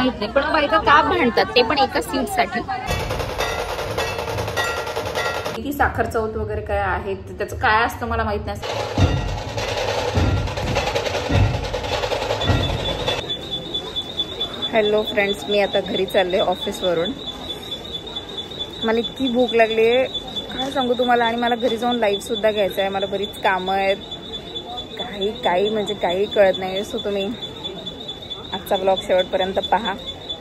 माहित नाही, पण बायका का भांडतात ते पण एका सीट साठी. किती साखर चौथ वगैरे काय आहे त्याचं काय असतं मला माहित नाही. हॅलो फ्रेंड्स, मी आता घरी चालले ऑफिसवरून. मला इतकी भूक लागली आहे काय सांगू तुम्हाला, आणि मला घरी जाऊन लाईव्ह सुद्धा घ्यायचं आहे. मला बरीच कामं आहेत, काही म्हणजे काही कळत नाही. सो तुम्ही आजचा ब्लॉग शेवटपर्यंत पहा.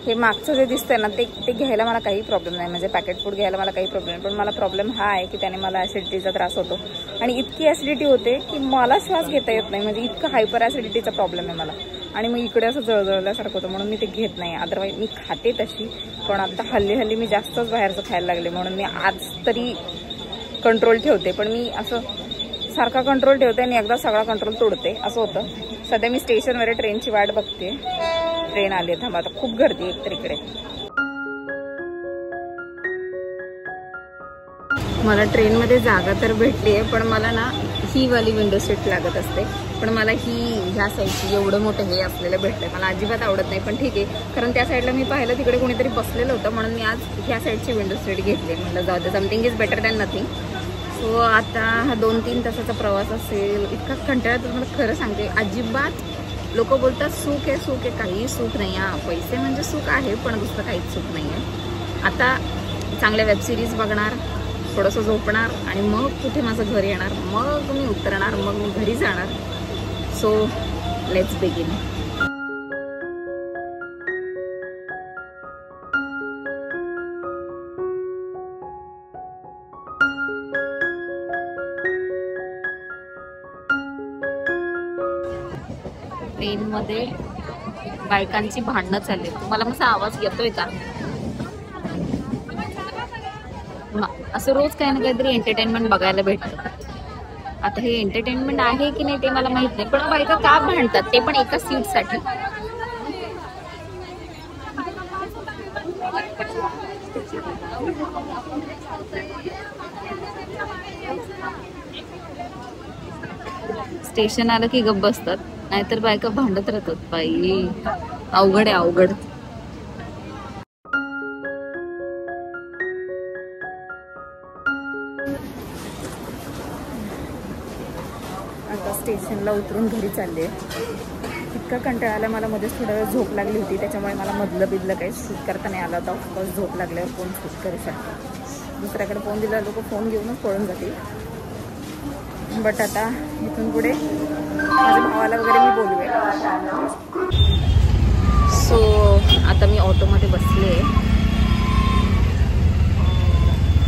हे मागचं जे दिसतंय ना ते घ्यायला मला काही प्रॉब्लेम नाही, म्हणजे पॅकेट फूड घ्यायला मला काही प्रॉब्लेम नाही. पण मला प्रॉब्लेम हा आहे की त्याने मला ॲसिडिटीचा त्रास होतो, आणि इतकी ॲसिडिटी होते की मला श्वास घेता येत नाही. म्हणजे इतकं हायपर ॲसिडिटीचा प्रॉब्लेम आहे मला, आणि मग इकडे असं जळजळल्यासारखं होतं, म्हणून मी ते घेत नाही. अदरवाईज मी खाते तशी, पण आता हल्ली मी जास्तच बाहेरचं खायला लागले, म्हणून मी आज तरी कंट्रोल ठेवते. पण मी असं सारखा कंट्रोल ठेवते आणि एकदा सगळा कंट्रोल तोडते, असं होतं. सध्या मी स्टेशनवर ट्रेनची वाट बघते. ट्रेन आली, थांबा. आता खूप गर्दी एकतर इकडे. मला ट्रेनमध्ये जागा तर भेटली आहे, पण मला ना ही वाली विंडो सीट लागत असते. पण मला ह्या साईडची एवढं मोठं हे असलेलं भेटलंय, मला अजिबात आवडत नाही. पण ठीक आहे, कारण त्या साईडला मी पाहिलं तिकडे कोणीतरी बसलेलं होतं, म्हणून मी आज ह्या साईडची विंडो सीट घेतली. म्हटलं जाऊ दे, something is better than nothing. So आता हा 2-3 तासाचा प्रवास असेल. इतका कंटाळा तुम्हाला खरं सांगते. अजिबात लोक बोलतात सुख आहे, काही सुख नाही. पैसे म्हणजे सुख आहे, पण दुसरं काहीच सुख नाही आहे. आता चांगल्या वेबसिरीज बघणार, थोडंसं झोपणार, आणि मग कुठे माझं घर येणार, मग मी उतरणार, मग मी घरी जाणार. So let's begin. ट्रेनमध्ये बायकांची भांडणं चालली. तुम्हाला माझा आवाज येतोय का? असं रोज काही ना काहीतरी एंटरटेनमेंट बघायला भेटतं. आता हे एंटरटेनमेंट आहे की नाही ते मला माहित नाही, पण बायका का भांडतात ते पण एका सीट साठी. स्टेशन आलं की गप्प बसतात, नाहीतर बायका भांडत राहतात. बाई अवघड आहे, अवघड. आता स्टेशनला उतरून घरी चालले. इतका कंटाळा मला, मध्येच थोडा वेळ झोप लागली होती, त्याच्यामुळे मला मधलं बिधलं काही शूट करता नाही आलं होतं. ऑफकोर्स झोप लागल्यावर फोन शूट करू शकतो. दुसऱ्याकडे फोन दिला लोक फोन घेऊनच पळून जातील. बट आता इथून पुढे माझ्या भावाला वगैरे मी बोलूया. सो आता मी ऑटोमध्ये बसले.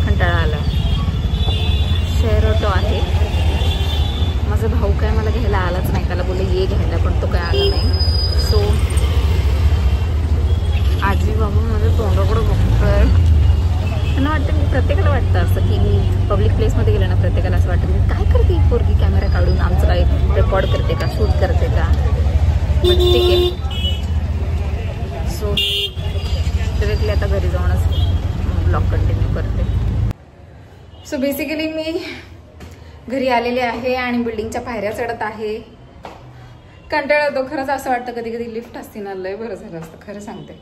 कंटाळा आला. शेअर ऑटो आहे. माझा भाऊ काय मला घ्यायला आलाच नाही. त्याला बोलले ये घ्यायला, पण तो काय आला नाही. सो आजी बाबा माझ्या तोंडाकडे बघतोय. त्यांना वाटतं, मी प्रत्येकाला वाटतं असं की मी पब्लिक प्लेसमध्ये गेलं ना, प्रत्येकाला असं वाटतं मी काय करते, पोरगी कॅमेरा काढून आमचं काही रेकॉर्ड करते का, शूट करते का. पण ठीक आहे. सो डिरेक्टली आता घरी जाऊनच ब्लॉग कंटिन्यू करते. सो बेसिकली मी घरी आलेले आहे आणि बिल्डिंगच्या पायऱ्या चढत आहे. कंटाळा येतो खरंच. असं वाटतं कधी कधी लिफ्ट असती ना, लय बरं झालं असतं खरं सांगते.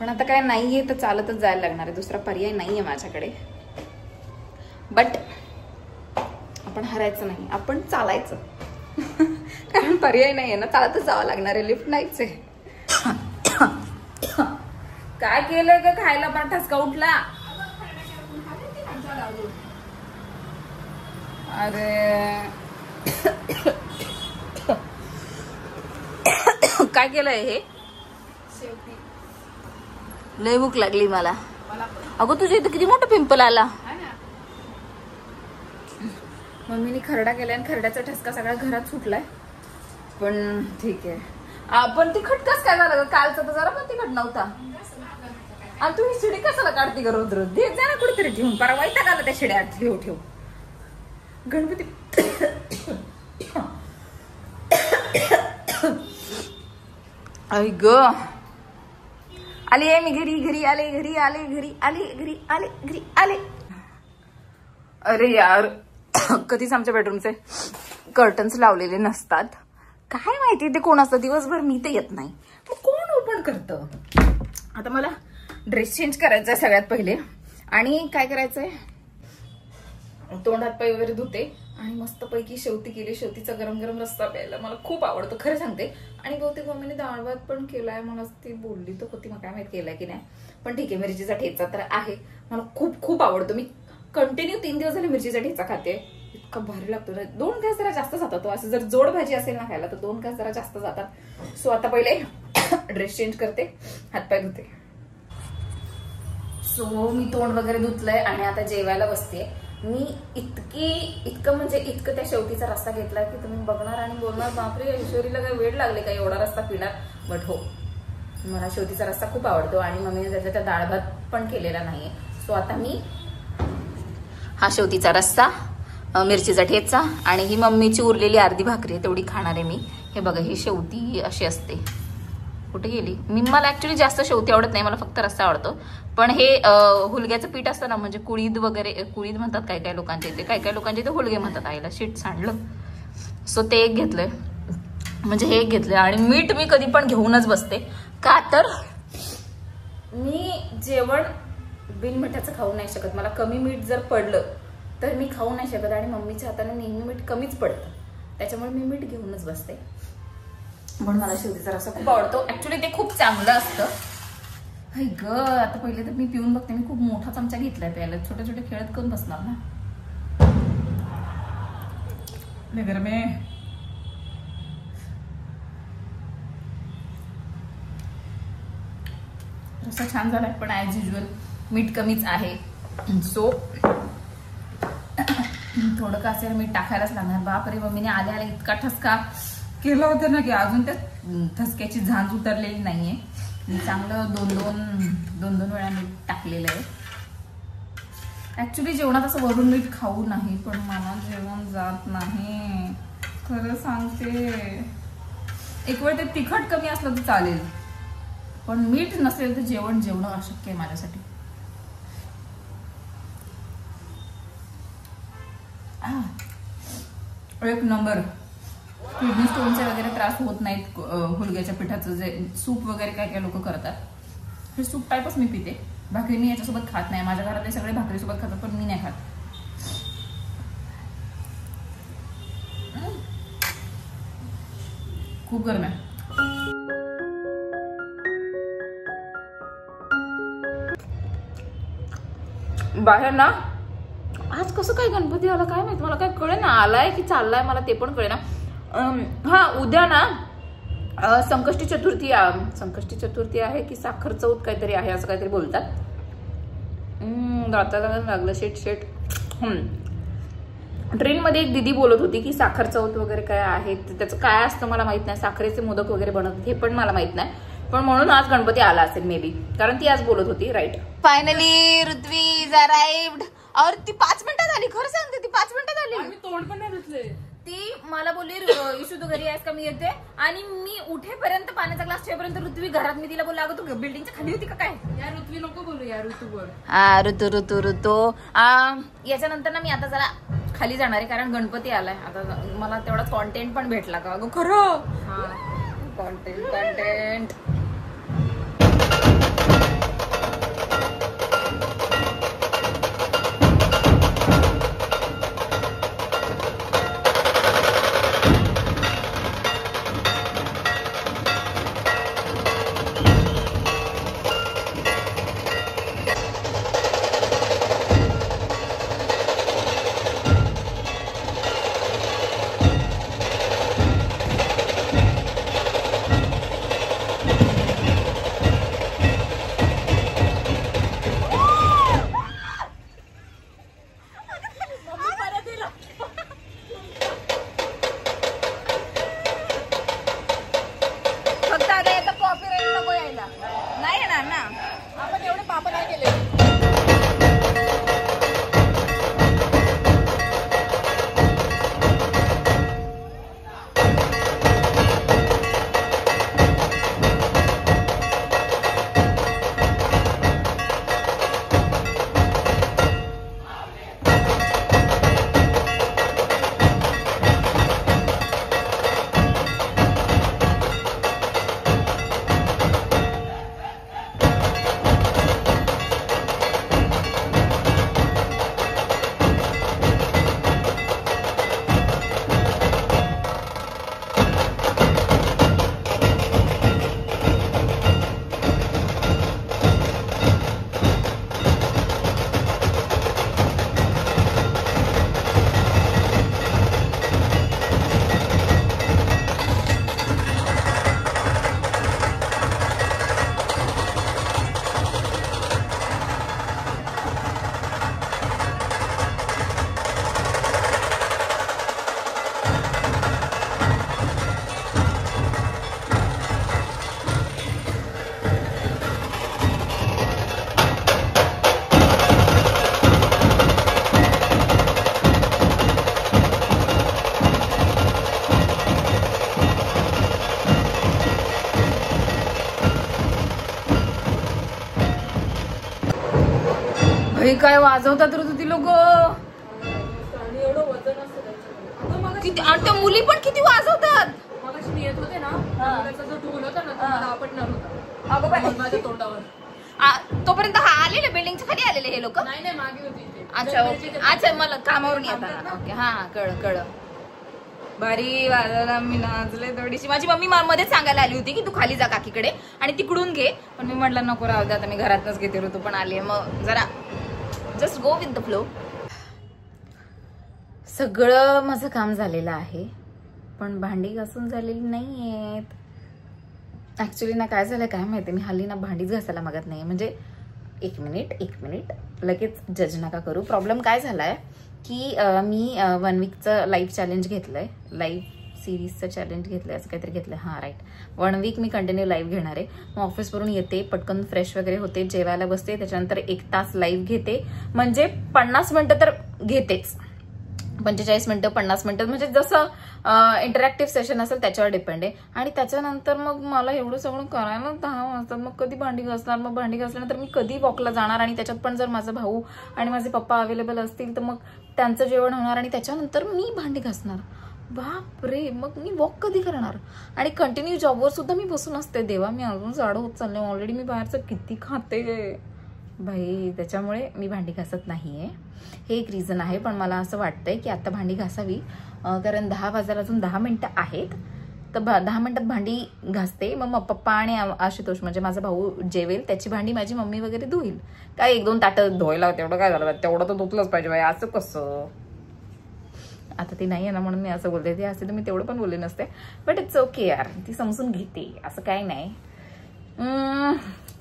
पण आता काय नाहीये, तर चालतच जायला लागणार आहे. दुसरा पर्याय नाहीये माझ्याकडे. बट आपण हरायचं नाही, आपण चालायचं. कारण पर्याय नाहीये ना, चालतच जावं लागणार आहे. लिफ्ट नाहीच आहे. काय केलंय का खायला? पण ठसका उठला. अरे काय केलंय हे? लय भूक लागली मला. अगं तुझ्या इथं किती मोठा पिंपल आला. मम्मीने खरडा केलाय आणि खरड्याचा ठसका सगळ्या घरात सुटलाय. पण ठीक आहे. पण तिखट कस काय झालं? कालचा तर जरा पण तिखट नव्हता. आणि तू ही शिडी कशाला काढते ग रोज रोज? दे जा ना कुठेतरी ठेवून. परवा वैताग आला त्या शिड्या ठेव. गणपती आई ग आले. मी घरी आले. अरे यार, कधीच आमच्या बेडरूमचे कर्टन्स लावलेले नसतात. काय माहिती ते कोण असतं. दिवसभर मी ते येत नाही, मग कोण ओपन करतं? आता मला ड्रेस चेंज करायचा आहे सगळ्यात पहिले आणि काय करायचंय, तोंड हात पाय वगैरे धुते आणि मस्तपैकी शेवटी केली. शेवटीचा गरम गरम रस्सा प्यायला मला खूप आवडतो खरं सांगते. आणि बहुतेक मम्मीने डाळ भात पण केलाय, मला ती बोलली तर होती, मग काय माहित केलाय की नाही, पण ठीक आहे. मिरचीचा ठेचा तर आहे, मला खूप खूप आवडतो. मी कंटिन्यू 3 दिवस झाले मिरचीचा ठेचा खाते, इतका भारी लागतो ना. 2 घास जरा जास्त जातात, असं जर जोड भाजी असेल ना खायला तर 2 घास जरा जास्त जातात. सो आता पहिले ड्रेस चेंज करते, हातपाय धुते. सो मी तोंड वगैरे धुतलंय आणि आता जेवायला बसते. मी इतकं म्हणजे इतकं त्या शेवटीचा रस्ता घेतला की तुम्ही बघणार आणि बोलणार बापरे ऐश्वरीला काय वेळ लागले का एवढा रस्ता पिणार. बट हो, मला शेवटीचा रस्ता खूप आवडतो आणि मम्मीने त्याचा त्या डाळ भात पण केलेला नाहीये. सो आता मी हा शेवटीचा रस्सा, मिरचीचा ठेचा आणि ही मम्मीची उरलेली अर्धी भाकरी आहे तेवढी खाणार आहे मी. हे बघा, ही शेवटी अशी असते. कुठे गेली मला ऍक्च्युली जास्त शेवटी आवडत नाही, मला फक्त रस्सा आवडतो. पण हे हुलग्याचं पीठ असतं ना, म्हणजे कुळीद वगैरे, कुळीद म्हणतात काय काय लोकांच्या इथे, काय काय लोकांच्या इथे हुलगे म्हणतात. आईला शीट सांडलं. सो ते एक घेतलंय, म्हणजे हे एक घेतलंय. आणि मीठ मी कधी पण घेऊनच बसते, का तर मी जेवण बिन मिठाचं खाऊ नाही शकत. मला कमी मीठ जर पडलं तर मी खाऊ नाही शकत आणि मम्मीच्या हाताने नेहमी मीठ कमीच पडतं, त्याच्यामुळे मी मीठ घेऊनच बसते. पण मला शेवटीचा रस्सा खूप आवडतो. ऍक्च्युली ते खूप चांगलं असतं. हाय ग, आता पहिले तर मी पिऊन बघते. मी खूप मोठा चमचा घेतलाय प्यायला, छोटे छोटे खेळत करून बसणार ना. गरम आहे. रस्सा छान झालाय, पण ऍज युजल मीठ कमीच आहे. सो थोडं का असेल मीठ टाकायलाच लागणार. बापरे, मम्मीने आल्या आल्या इतका ठसका केलं होतं ना की अजून त्या ठसक्याची झांज उतरलेली नाहीये. मी चांगलं दोन वेळा मीठ टाकलेलं आहे. ऍक्च्युली जेवणात असं वरून मीठ खाऊ नाही, पण मला जेवण जात नाही खरं सांगते. एक वेळ ते तिखट कमी असलं तर चालेल, पण मीठ नसेल तर जेवणं अशक्य आहे माझ्यासाठी. एक नंबर. किडनी स्टोनचे वगैरे त्रास होत नाहीत हुलग्याच्या पिठाचं जे सूप वगैरे काय काय लोक करतात, हे सूप टाईपच मी पिते. भाकरी मी याच्यासोबत खात नाही. माझ्या घरातले सगळे भाकरीसोबत खातात, पण मी नाही खात. खूप गरम आहे. बाहेर ना आज कसं काय गणपती आला काय माहित, मला काय कळे ना, आलाय की चाललाय मला ते पण कळे ना. हा, उद्या ना संकष्टी चतुर्थी आहे की साखर चौथ काहीतरी आहे, असं काहीतरी बोलतात. दाताला लागलं शेट. ट्रेनमध्ये एक दिदी बोलत होती की साखर चौथ वगैरे काय आहे, त्याचं काय असतं मला माहित नाही. साखरेचे मोदक वगैरे बनवतात हे पण मला माहित नाही, पण म्हणून आज गणपती आला असेल मे बी, कारण ती आज बोलत होती. Right. Finally Rutvi is arrived. और ती 5 मिनिटं झाली, खरं सांगते ती 5 मिनिटं झाली. मी तोंड पण नाही धुतले. ती मला बोलली इशू तू घरी आहेस का, मी येते. आणि मी उठेपर्यंत पाण्याचा ग्लास ठेवेपर्यंत ऋत्वी घरात. मी तिला बोलला, अगं तू बिल्डिंगच्या खाली होती का काय. या ऋत्वी नको बोलू, या ऋतू बोल. ऋतू याच्यानंतर ना मी आता जरा खाली जाणार आहे, कारण गणपती आलाय. आता मला तेवढा कॉन्टेंट पण भेटला का अगं खरं. कॉन्टेंट भाई काय वाजवतात रे ती लोक. एवढं वजन असतं किती आणि त्या मुली पण किती वाजवतात. मगाशी मी येत होते ना त्याचा जो ढोल होता ना तो मला आपटणार होता. अगं बाई माझ्या तोंडावर. तोपर्यंत हा आलेले बिल्डिंगच्या खाली आलेले हे लोक. नाही मागे होती इथे. अच्छा ओके. अच्छा मला कामावरून येताना. ओके हा कळलं. भारी वाजवला. मी नाचले थोडीशी. माझी मम्मी मध्येच सांगायला आली होती की तू खाली जा काकीकडे आणि तिकडून घे, पण मी म्हटलं नको राहू दे आता मी घरातच घेते. ऋतू पण आली मग जरा just go with the flow. सगळं माझं काम झालेलं आहे पण भांडी घासून झालेली नाहीयेत. ऍक्च्युली ना काय झालं काय माहिती, मी हल्ली ना भांडीच घासायला मागत नाही. म्हणजे एक मिनिट लगेच जज नका करू. प्रॉब्लेम काय झालाय की मी 1 वीकचं लाईव्ह चॅलेंज घेतलंय, लाईव्ह सिरीजचं चॅलेंज घेतलंय, असं काहीतरी घेतलंय. हा राईट, 1 वीक मी कंटिन्यू लाईव्ह घेणार आहे. मग ऑफिसवरून येते, पटकन फ्रेश वगैरे होते, जेवायला बसते, त्याच्यानंतर 1 तास लाईव्ह घेते. म्हणजे 50 मिनिटं तर घेतेच, 45 मिनिटं 50 मिनिटं, म्हणजे जसं इंटरॅक्टिव्ह सेशन असेल त्याच्यावर डिपेंड आहे. आणि त्याच्यानंतर मग मला एवढं सगळं करायला 10 वाजतात. मग कधी भांडी घासणार, मग भांडी घासल्यानंतर मी कधी वॉकला जाणार, आणि त्याच्यात पण जर माझा भाऊ आणि माझे पप्पा अवेलेबल असतील तर मग त्यांचं जेवण होणार आणि त्याच्यानंतर मी भांडी घासणार. बापरे, मग मी वॉक कधी करणार. आणि कंटिन्यू जॉबवर सुद्धा मी बसून असते. देवा, मी अजून जाडं होत चालले. ऑलरेडी मी बाहेरचं किती खाते भाई, त्याच्यामुळे मी भांडी घासत नाहीये. हे एक रिझन आहे. पण मला असं वाटतंय की आता भांडी घासावी, कारण 10 वाजायला अजून 10 मिनिटं आहेत. तर 10 मिनिटात भांडी घासते. मग पप्पा आणि आशुतोष म्हणजे माझा भाऊ जेवेल, त्याची भांडी माझी मम्मी वगैरे धुईल. काय 1-2 ताटं धुवायला तेवढं काय झालं, तेवढं तर धुतलंच पाहिजे बाई. असं कसं, आता ती नाही आहे ना म्हणून मी असं बोलते. ती असते तर मी तेवढं पण बोलले नसते. बट इट्स ओके यार, ती समजून घेते, असं काही नाही.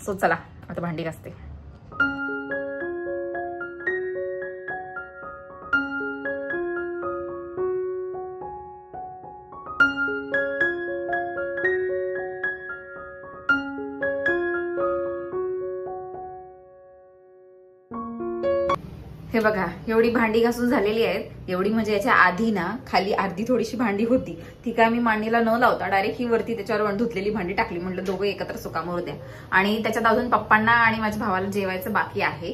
सो चला आता भांडी घासते. हे बघा, एवढी भांडी घासून झालेली आहेत. एवढी म्हणजे याच्या आधी ना खाली अर्धी थोडीशी भांडी होती, ती काय मी मांडणीला न लावता डायरेक्ट ही वरती त्याच्यावर धुतलेली भांडी टाकली. म्हटलं दोघं एकत्र सुकामोर द्या. आणि त्याच्यात अजून पप्पांना आणि माझ्या भावाला जेवायचं बाकी आहे.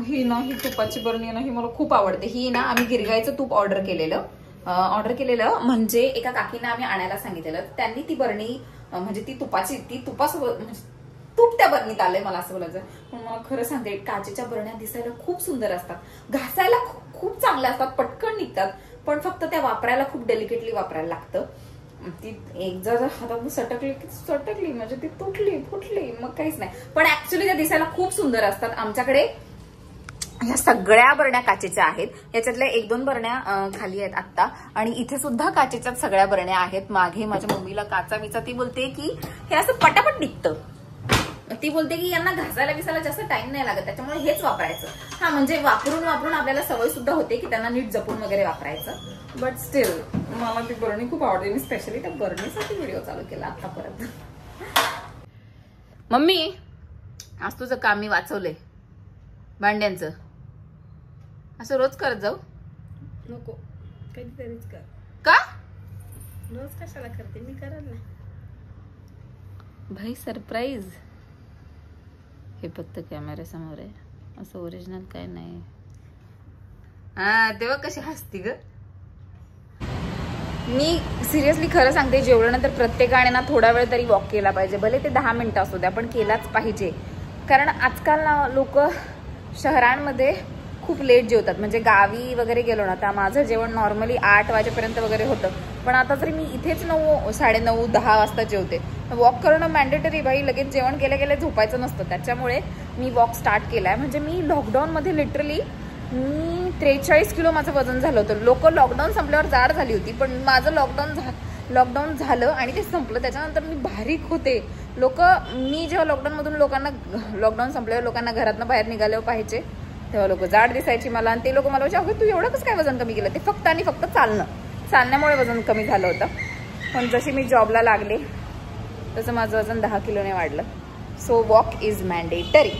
ही ना, ही तुपाची बरणी ना, ही मला खूप आवडते. ही ना आम्ही गिरगाईचं तूप ऑर्डर केलेलं म्हणजे एका काकींना आम्ही आणायला सांगितलेलं. त्यांनी ती बरणी म्हणजे ती तुपासोबत म्हणजे तूप त्या बरणीत आलंय, मला असं बोलायचं. पण मला खरं सांगते, काचेच्या बरण्या दिसायला खूप सुंदर असतात, घासायला खूप चांगल्या असतात, पटकन निघतात, पण फक्त त्या वापरायला खूप डेलिकेटली वापरायला लागतं. ती एकदा जर हातात सटकली म्हणजे ती तुटली फुटली मग काहीच नाही. पण ऍक्च्युली त्या दिसायला खूप सुंदर असतात. आमच्याकडे ह्या सगळ्या बरण्या काचेच्या आहेत. याच्यातल्या 1-2 बरण्या खाली आहेत आत्ता, आणि इथे सुद्धा काचेच्याच सगळ्या बरण्या आहेत. मागे माझ्या मम्मीला काचा विचा, ती बोलते की हे असं पटापट निघतं. ती बोलते की यांना घासायला विसायला जास्त टाइम नाही लागत, त्याच्यामुळे हेच वापरायचं. हा, म्हणजे वापरून आपल्याला सवय सुद्धा होते की त्यांना नीट जपून वगैरे वापरायचं. बट स्टील मला ती बरणी खूप आवडते. मी स्पेशली त्या बरणीसाठी व्हिडिओ चालू केला आता परत. मम्मी, आज तुझं काम मी वाचवलंय भांड्यांचं. असं रोज करत जाऊ नको, कधीतरीच कर. का रोज कशाला करते, मी करत नाही भाई. सरप्राईज. हे फक्त कॅमेरा समोर आहे, असं ओरिजिनल काय नाही. हा, तेव्हा कशी हसती ग. मी सिरियसली खरं सांगते, जेवल्यानंतर प्रत्येकाने ना थोडा वेळ तरी वॉक केला पाहिजे. भले ते 10 मिनिटं असू द्या, पण केलाच पाहिजे. कारण आजकाल ना लोक शहरांमध्ये खूप लेट जेवतात. म्हणजे गावी वगैरे गेलो ना, तर माझं जेवण नॉर्मली 8 वाजेपर्यंत वगैरे होतं. पण आता तरी मी इथेच 9, 9:30, 10 वाजता जेवते. वॉक करणं मॅन्डेटरी भाई. लगेच जेवण केल्या झोपायचं नसतं, त्याच्यामुळे मी वॉक स्टार्ट केलाय. म्हणजे मी लॉकडाऊनमध्ये लिटरली 43 किलो माझं वजन झालं होतं. लोक लॉकडाऊन संपल्यावर जाड झाली होती, पण माझं लॉकडाऊन झालं आणि ते संपलं. त्याच्यानंतर मी बारीक होते. मी जेव्हा लॉकडाऊन संपल्यावर लोकांना घरातनं बाहेर निघाल्यावर पाहिजे, तेव्हा लोक जाड दिसायची मला. आणि ते लोक मला विचारले, तू एवढं कसं काय वजन कमी केलं. ते फक्त आणि फक्त चालण्यामुळे वजन कमी झालं होतं. पण जशी मी जॉबला लागले तसं माझं वजन 10 किलोने वाढलं. So walk is mandatory.